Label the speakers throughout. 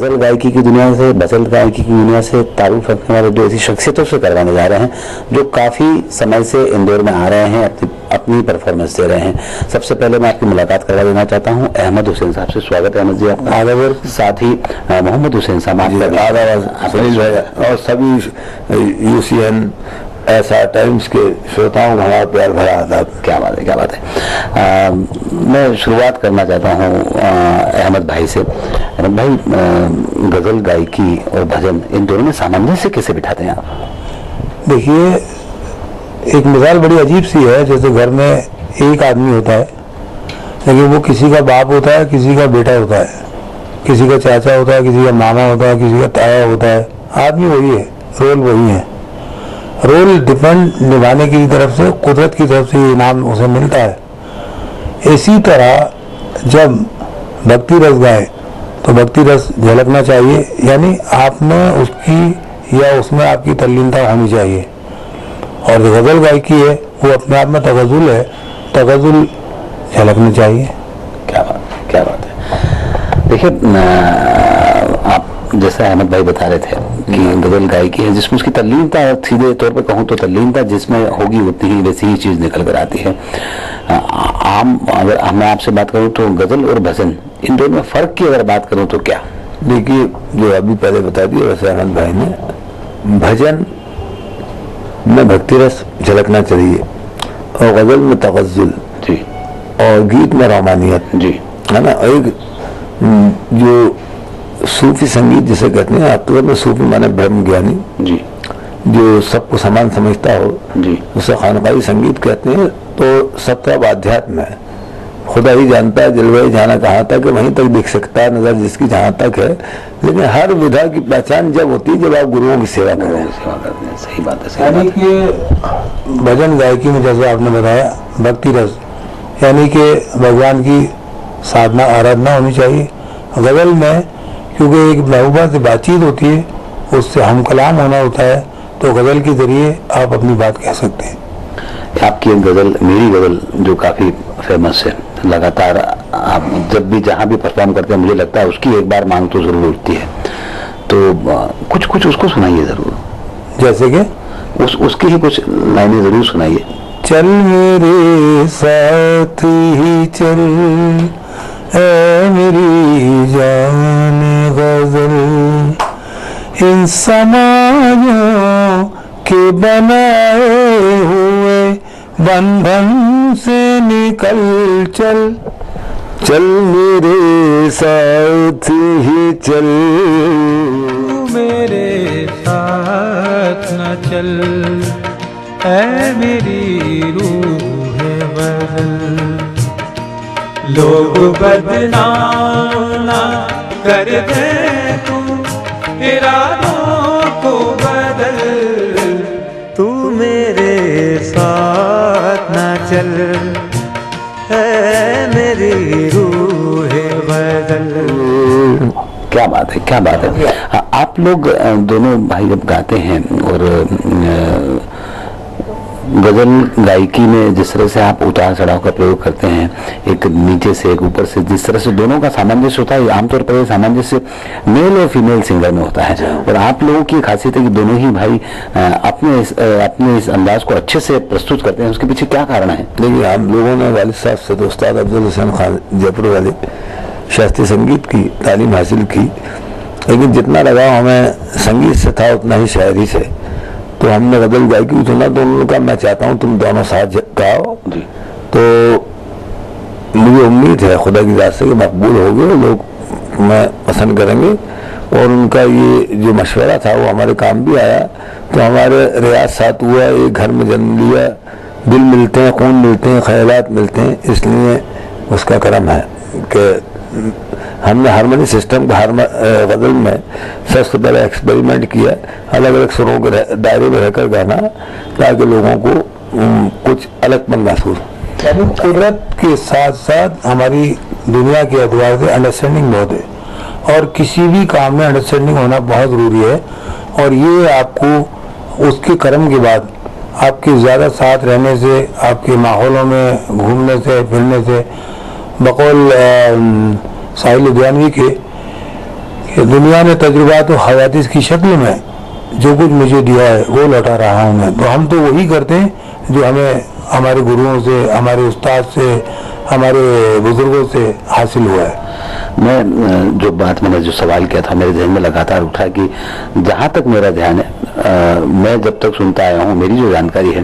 Speaker 1: गजल गायकी की दुनिया से, गजल गायकी की दुनिया से तारुफ रखने वाले दो ऐसी शख्सियतों से करवाने जा रहे हैं जो काफ़ी समय से इंदौर में आ रहे हैं, अपनी परफॉर्मेंस दे रहे हैं। सबसे पहले मैं आपकी मुलाकात करवा देना चाहता हूं अहमद हुसैन साहब से। स्वागत है अहमद जी आपका। आदाब। साथ ही मोहम्मद हुसैन साहब
Speaker 2: और सभी यूसीएन ऐसा टाइम्स के श्रोताओं का हमारा प्यार भरा आदाब।
Speaker 1: क्या बात है, क्या बात है। मैं शुरुआत करना चाहता हूँ अहमद भाई से। अहमद भाई, गजल गायकी और भजन इन दोनों में सामंजस्य कैसे बिठाते हैं आप?
Speaker 2: देखिए, एक मिसाल बड़ी अजीब सी है। जैसे घर में एक आदमी होता है, लेकिन वो किसी का बाप होता है, किसी का बेटा होता है, किसी का चाचा होता है, किसी का मामा होता है, किसी का ताया होता है। आदमी वही है, रोल वही है। रोल डिफरेंट निभाने की तरफ से, कुदरत की तरफ से ये इनाम उसे मिलता है। इसी तरह जब भक्ति रस गाए तो भक्ति रस झलकना चाहिए, यानी आप में उसकी या उसमें आपकी तल्लीनता होनी चाहिए। और जो गजल गायकी है वो अपने आप में तगज़ुल है, तगज़ुल झलकनी चाहिए।
Speaker 1: क्या बात है। देखिए, आप जैसा अहमद भाई बता रहे थे कि गजल गायकी है जिसमें उसकी तल्लीनता, सीधे तौर पर कहूँ तो तल्लीनता जिसमें होगी उतनी ही वैसी ही चीज़ निकल कर आती है। अगर मैं आपसे बात करूँ तो गजल और भजन इन दोनों में फ़र्क की अगर बात करूँ तो क्या?
Speaker 2: देखिए, जो अभी पहले बता दिया वैसे अहमद भाई ने, भजन में भक्ति रस झलकना चाहिए और गजल में तगज़ुल
Speaker 1: जी,
Speaker 2: और गीत में रोमानियत
Speaker 1: जी,
Speaker 2: है ना। एक जो सूफी संगीत जिसे कहते हैं, आप में सूफी माने ब्रह्म ज्ञानी
Speaker 1: जी,
Speaker 2: जो सबको समान समझता हो
Speaker 1: जी,
Speaker 2: उसे खानकाई संगीत कहते हैं। तो सबका आध्यात्म है, खुदा ही जानता है जलवायु जाना कहाँ तक है, वहीं तक दिख सकता है नजर जिसकी जहाँ तक है। लेकिन हर विधा की पहचान जब होती है जब आप गुरुओं की सेवा करते हैं।
Speaker 1: सही बात है।
Speaker 2: यानी कि भजन गायकी में जैसे आपने बताया भक्ति रस, यानी कि भगवान की साधना आराधना होनी चाहिए। गजल में क्योंकि एक महबूबा से बातचीत होती है, उससे हम कलाम होना होता है, तो गजल के जरिए आप अपनी बात कह सकते हैं।
Speaker 1: आपकी एक गजल, मेरी गजल, जो काफ़ी फेमस है, लगातार आप जब भी जहाँ भी परफॉर्म करते हैं मुझे लगता है उसकी एक बार मांग तो ज़रूर उठती है। तो कुछ उसको सुनाइए ज़रूर।
Speaker 2: जैसे कि
Speaker 1: उसकी ही कुछ लाइनें ज़रूर सुनाइए।
Speaker 2: चल मेरे साथ ही चल ऐ मेरी जान गजल, इन समाजों के बनाए हुए बंधन से निकल चल। चल मेरे साथ ही चल,
Speaker 3: मेरे साथ न चल ऐ मेरी रूह बदल। लोग बदनाम ना कर दे तू इरादों को बदल। तू मेरे साथ न चल ऐ मेरी रूह बदल।
Speaker 1: क्या बात है, क्या बात है। आप लोग दोनों भाई जब गाते हैं और गजल गायकी में जिस तरह से आप उतार चढ़ाव का प्रयोग करते हैं, एक नीचे से एक ऊपर से, जिस तरह से दोनों का सामंजस्य होता है, आमतौर पर ये सामंजस्य मेल और फीमेल सिंगर में होता है। और आप लोगों की खासियत है कि दोनों ही भाई अपने इस अंदाज को अच्छे से प्रस्तुत करते हैं। उसके पीछे क्या कारण है?
Speaker 2: देखिए, हम लोगों ने वालिद साहब से उस्ताद अफजल हुसैन खान जयपुर वाले शास्त्रीय संगीत की तालीम हासिल की, लेकिन जितना लगाव हमें संगीत से था उतना ही शायरी से। तो हमने गजल गायकी सुना तो उन्होंने कहा मैं चाहता हूँ तुम दोनों साथ गाओ। तो मुझे उम्मीद है खुदा की ज़ात से कि मकबूल हो गए, लोग मैं पसंद करेंगे। और उनका ये जो मशवरा था वो हमारे काम भी आया। तो हमारे रियाज साथ हुआ, एक घर में जन्म लिया, दिल मिलते हैं, खून मिलते हैं, ख्यालात मिलते हैं। इसलिए उसका करम है कि हमने हारमोनी सिस्टम का गजल में सबसे पहले एक्सपेरिमेंट किया, अलग अलग सुरों के दायरे में रहकर गाना, ताकि लोगों को कुछ अलगपन महसूस। यानी कुदरत के साथ साथ हमारी दुनिया के एतबार से अंडरस्टैंडिंग बहुत है, और किसी भी काम में अंडरस्टैंडिंग होना बहुत ज़रूरी है। और ये आपको उसके कर्म के बाद आपके ज़्यादा साथ रहने से, आपके माहौलों में घूमने से फिरने से, बकौल साहिल लुधियानवी के कि दुनिया ने तजुर्बात और हवादिस की शक्ल में जो कुछ मुझे दिया है वो लौटा रहा हूँ मैं। तो हम तो वही करते हैं जो हमें हमारे गुरुओं से, हमारे उस्ताद से, हमारे बुजुर्गों से हासिल हुआ है।
Speaker 1: मैं जो बात मैंने जो सवाल किया था मेरे जहन में लगातार उठा कि जहाँ तक मेरा ध्यान है, मैं जब तक सुनता आया हूँ, मेरी जो जानकारी है,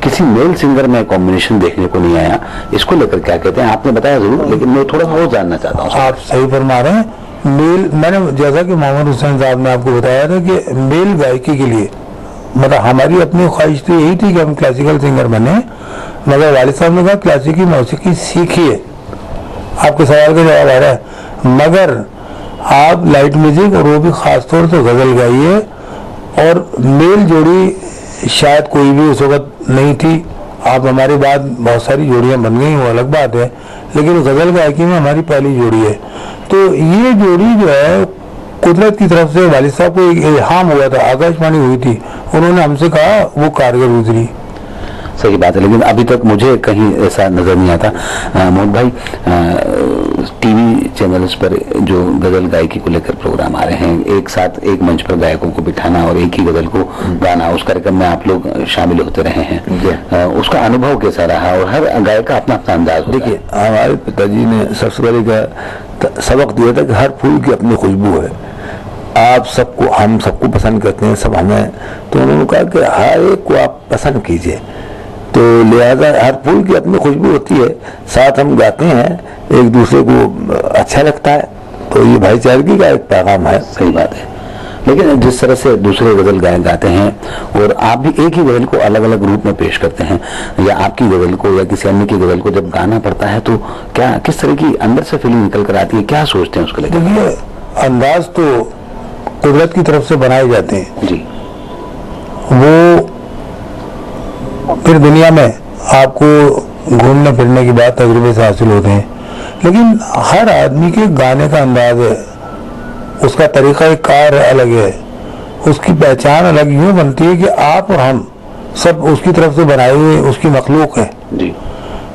Speaker 1: किसी मेल सिंगर में कॉम्बिनेशन देखने को नहीं आया। इसको लेकर क्या कहते हैं? आपने बताया जरूर, लेकिन मैं थोड़ा सा और जानना चाहता हूँ।
Speaker 2: आप सही फरमा रहे हैं। मेल, मैंने जैसा कि मोहम्मद हुसैन साहब ने आपको बताया था कि मेल गायकी के लिए मतलब हमारी अपनी ख्वाहिश तो यही थी कि हम क्लासिकल सिंगर बने, मगर वालिद साहब ने कहा क्लासिकी मौसीकी सीखिए। आपके सवाल का जवाब आ रहा है, मगर आप लाइट म्यूजिक और वो भी खास तौर से गजल गाइए। और मेल जोड़ी शायद कोई भी उस वक्त नहीं थी। आप हमारे बाद बहुत सारी जोड़ियां बन गई, वो अलग बात है, लेकिन गजल गायकी में हमारी पहली जोड़ी है। तो ये जोड़ी जो है कुदरत की तरफ से वालिद साहब को एक इल्हाम हुआ था, आकाशवाणी हुई थी, उन्होंने हमसे कहा, वो कारगर गुजरी।
Speaker 1: सही बात है, लेकिन अभी तक मुझे कहीं ऐसा नजर नहीं आता। मोहम्मद भाई, टीवी चैनल्स पर जो गजल गायकी को लेकर प्रोग्राम आ रहे हैं, एक साथ एक मंच पर गायकों को बिठाना और एक ही गजल को गाना, उस कार्यक्रम में आप लोग शामिल होते रहे हैं, उसका अनुभव कैसा रहा? और हर गायक का अपना अपना अंदाज होता है।
Speaker 2: देखिए, हमारे पिताजी ने सबसे पहले का सबक दिया था कि हर फूल की अपनी खुशबू है। आप सबको, हम सबको पसंद करते हैं, सब हमें, तो उन्होंने कहा कि हर एक को आप पसंद कीजिए। तो लिहाजा हर फूल की अपनी खुशबू होती है, साथ हम गाते हैं, एक दूसरे को अच्छा लगता है, तो ये भाईचारगी का एक पैगाम है।
Speaker 1: सही बात है। लेकिन जिस तरह से दूसरे गजल गायक गाते हैं और आप भी एक ही गजल को अलग अलग रूप में पेश करते हैं, या आपकी गजल को या किसी अन्य की गजल को जब गाना पड़ता है, तो क्या किस तरह की अंदर से फीलिंग निकल कर आती है? क्या सोचते हैं उसको लेकर?
Speaker 2: देखिए, अंदाज तो कुदरत की तरफ से बनाए जाते हैं
Speaker 1: जी,
Speaker 2: वो फिर दुनिया में आपको घूमने फिरने की बात तजुर्बे से हासिल होते हैं। लेकिन हर आदमी के गाने का अंदाज है, उसका तरीका कार अलग है, उसकी पहचान अलग यूं बनती है कि आप और हम सब उसकी तरफ से बनाए हुए उसकी मखलूक है
Speaker 1: जी।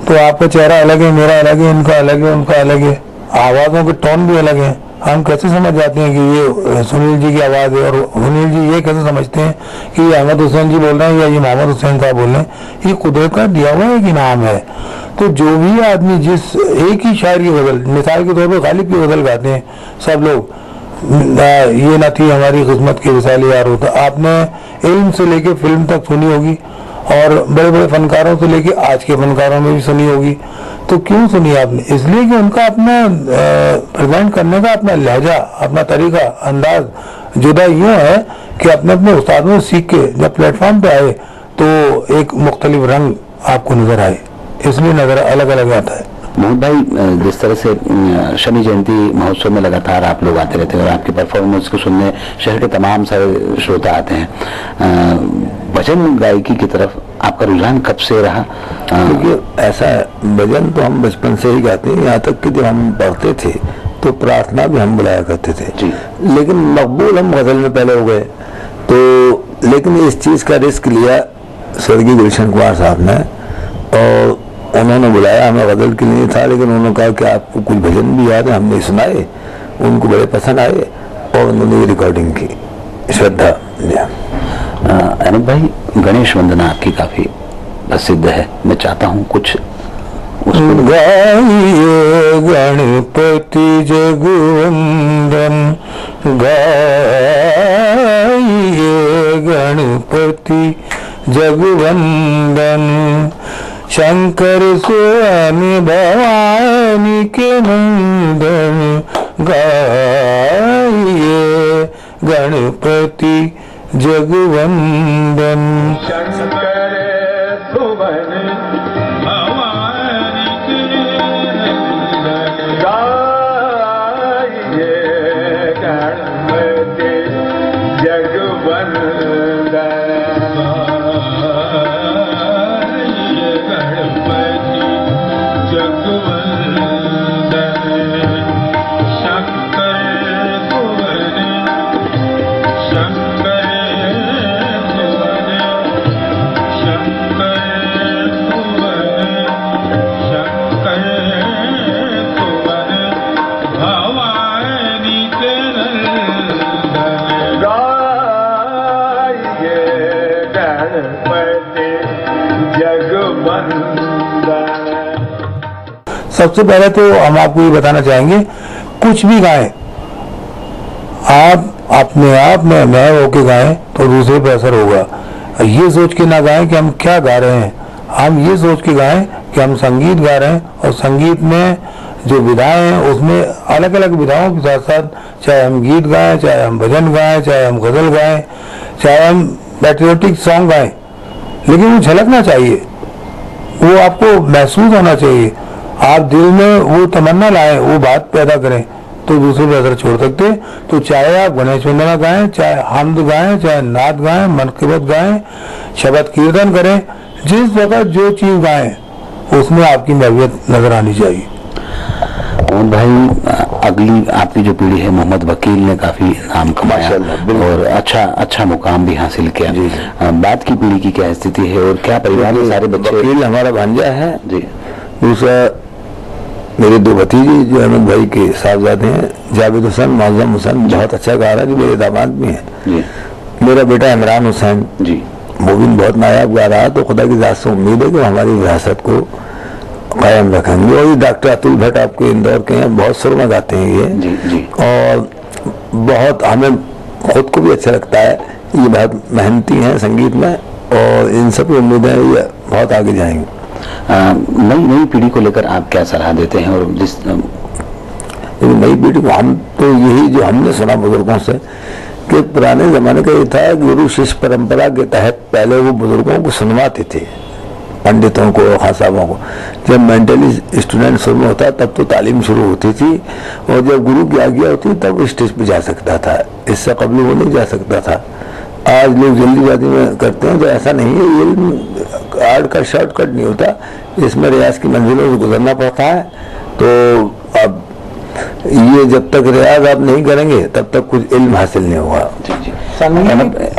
Speaker 2: तो आपका चेहरा अलग है, मेरा अलग है, इनका अलग है, उनका अलग है, आवाज़ों के टोन भी अलग है। हम कैसे समझ जाते हैं कि ये सुनील जी की आवाज़ है, और सुनील जी ये कैसे समझते हैं कि ये अहमद हुसैन जी बोल रहे हैं या ये मोहम्मद हुसैन साहब बोल रहे हैं? ये कुदरत का दिया हुआ एक इनाम है। तो जो भी आदमी जिस एक ही शायर की गजल, मिसाल के तौर पर गालिब की गजल गाते हैं सब लोग, ये ना थी हमारी किस्मत के विसाल यार होता, आपने इल्म से लेके फिल्म तक सुनी होगी, और बड़े बड़े फनकारों से लेके आज के फनकारों में भी सुनी होगी। तो क्यों सुनी आपने? इसलिए कि उनका अपना प्रेजेंट करने का अपना लहजा, अपना तरीका, अंदाज जुदा यूँ है कि अपने अपने उस्तादों से सीख के जब प्लेटफॉर्म पे आए तो एक मुख्तलिफ रंग आपको नजर आए, इसलिए नजर अलग अलग आता है।
Speaker 1: मोहम्मद भाई, जिस तरह से शमी जयंती महोत्सव में लगातार आप लोग आते रहते हैं और आपके परफॉर्मेंस को सुनने शहर के तमाम सारे श्रोता आते हैं, भजन गायकी की तरफ आपका रुझान कब से रहा?
Speaker 2: क्योंकि ऐसा है, भजन तो हम बचपन से ही गाते हैं, यहाँ तक कि जब हम पढ़ते थे तो प्रार्थना भी हम बुलाया करते थे
Speaker 1: जी।
Speaker 2: लेकिन मकबूल हम गजल में पहले हो गए। तो लेकिन इस चीज़ का रिस्क लिया स्वर्गीय गुलशन कुमार साहब ने, और उन्होंने बुलाया, हमें गजल के लिए था, लेकिन उन्होंने कहा कि आपको कुछ भजन भी याद है, हमने सुनाए, उनको बड़े पसंद आए और उन्होंने ये रिकॉर्डिंग की। श्रद्धा।
Speaker 1: अनंत भाई, गणेश वंदना आपकी काफी प्रसिद्ध है, मैं चाहता हूँ कुछ
Speaker 2: गाइए गणपति जगवंदन, गाइए गणपति जगवंदन, शंकर स्वामी भवानी के नंदन, गाइए गणपति जगवंदन।
Speaker 4: शंकर भुवन भवानी के नंदन, गाइए गणपति जगवंदन, गाइए गणपति जगवंदन। शंकर भुवन शंकर भवानी के
Speaker 2: सबसे पहले तो हम आपको ये बताना चाहेंगे, कुछ भी गाएं आप अपने आप में नए होके गाएं तो दूसरे पर असर होगा। ये सोच के ना गाएं कि हम क्या गा रहे हैं, हम ये सोच के गाएं कि हम संगीत गा रहे हैं, और संगीत में जो विधाएं हैं उसमें अलग अलग विधाओं के साथ साथ, चाहे हम गीत गाएं, चाहे हम भजन गाएं, चाहे हम गजल गाएं, चाहे हम पैट्रियोटिक सॉन्ग गाएं, लेकिन वो झलकना चाहिए, वो आपको महसूस होना चाहिए। आप दिल में वो तमन्ना लाएं, वो बात पैदा करें तो दूसरे पर असर छोड़ सकते। तो चाहे आप गणेश वंदना गाएं, चाहे हमद गाएं, चाहे नाद गाएं, मनक़िबत गाएं, शबद कीर्तन करें, जिस वक्त जो चीज गाएं उसमें आपकी महवियत नजर आनी चाहिए।
Speaker 1: और भाई अगली आपकी जो पीढ़ी है, मोहम्मद वकील ने काफी नाम कमाया और अच्छा मुकाम भी हासिल किया। बाद की पीढ़ी की क्या स्थिति है और क्या परिवार में सारे बच्चे?
Speaker 2: वकील हमारा भांजा है
Speaker 1: जी।
Speaker 2: दूसरा मेरे दो भतीजे जो अहमद भाई के साहबजादे हैं, जावेद हुसैन, मौजम हुसैन, बहुत अच्छा गा रहा है, जो मेरे दामाद भी हैं
Speaker 1: जी।
Speaker 2: मेरा बेटा इमरान हुसैन
Speaker 1: जी,
Speaker 2: वो भी बहुत नायाब गा रहा है। तो खुदा की ज़ात से उम्मीद है कि हमारी विरासत को कायम रखेंगे। और ये डॉक्टर अतुल भट्ट आपके इंदौर के हैं, बहुत सुरमा गाते हैं ये
Speaker 1: जी, जी। और
Speaker 2: बहुत हमें खुद को भी अच्छा लगता है, ये बहुत मेहनती हैं संगीत में, और इन सब की उम्मीद है ये बहुत आगे जाएंगे।
Speaker 1: नई पीढ़ी को लेकर आप क्या सलाह देते हैं? और जिस
Speaker 2: नई पीढ़ी को हम तो यही जो हमने सुना बुजुर्गों से कि पुराने जमाने का ये था, गुरु शिष्य परंपरा के तहत पहले वो बुजुर्गों को सुनवाते थे, पंडितों को, खास साहबों को। जब मेंटली स्टूडेंट शुरू में होता तब तो तालीम शुरू होती थी, और जब गुरु की आज्ञा होती तब वो स्टेज पे जा सकता था, इससे कबल वो नहीं जा सकता था। आज लोग जल्दीबाजी में करते हैं, तो ऐसा नहीं है, ये आर्ट का शॉर्टकट नहीं होता, इसमें रियाज की मंजिलों से गुजरना पड़ता है। तो अब ये जब तक रियाज आप नहीं करेंगे तब तक कुछ इल्म हासिल नहीं होगा।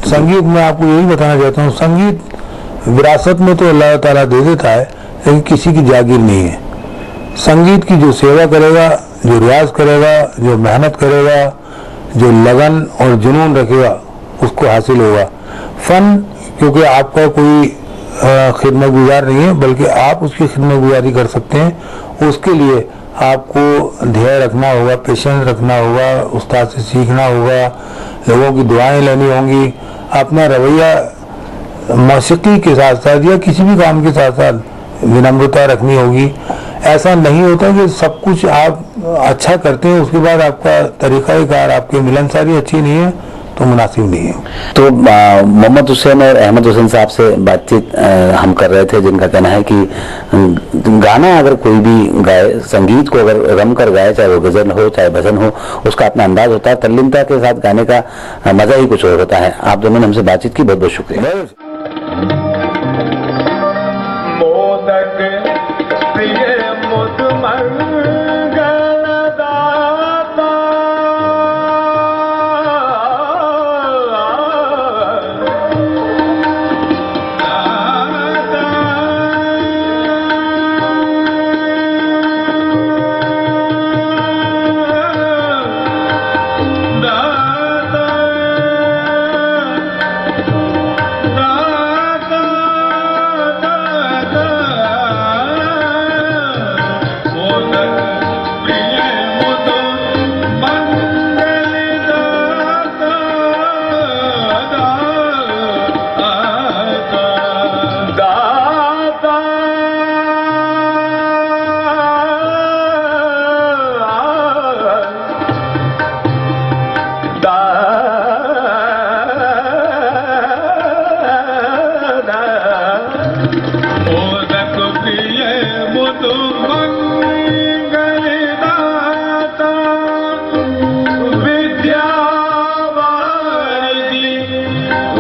Speaker 5: संगीत में आपको यही बताना चाहता हूँ, संगीत विरासत में तो अल्लाह ताला दे देता है, लेकिन किसी की जागीर नहीं है। संगीत की जो सेवा करेगा, जो रियाज करेगा, जो मेहनत करेगा, जो लगन और जुनून रखेगा, उसको हासिल होगा। फन क्योंकि आपका कोई खिदमत गुजार नहीं है, बल्कि आप उसकी खिदमत गुजारी कर सकते हैं। उसके लिए आपको ध्येय रखना होगा, पेशेंस रखना होगा, उस्ताद से सीखना होगा, लोगों की दुआएं लेनी होंगी, अपना रवैया मौसीकी के साथ साथ या किसी भी काम के साथ साथ विनम्रता रखनी होगी। ऐसा नहीं होता कि सब कुछ आप अच्छा करते हैं उसके बाद आपका तरीक़ाकार, आपकी मिलनसारी अच्छी नहीं है तो मुनासिब नहीं है।
Speaker 1: तो मोहम्मद हुसैन और अहमद हुसैन साहब से बातचीत हम कर रहे थे, जिनका कहना है कि गाना अगर कोई भी गाए, संगीत को अगर रम कर गाए, चाहे वो गजल हो चाहे भजन हो, उसका अपना अंदाज होता है, तल्लीनता के साथ गाने का मजा ही कुछ और होता है। आप दोनों ने हमसे बातचीत की, बहुत बहुत शुक्रिया।
Speaker 4: मोदक प्रिय मुद मंगल दाता,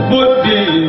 Speaker 4: बुद्धि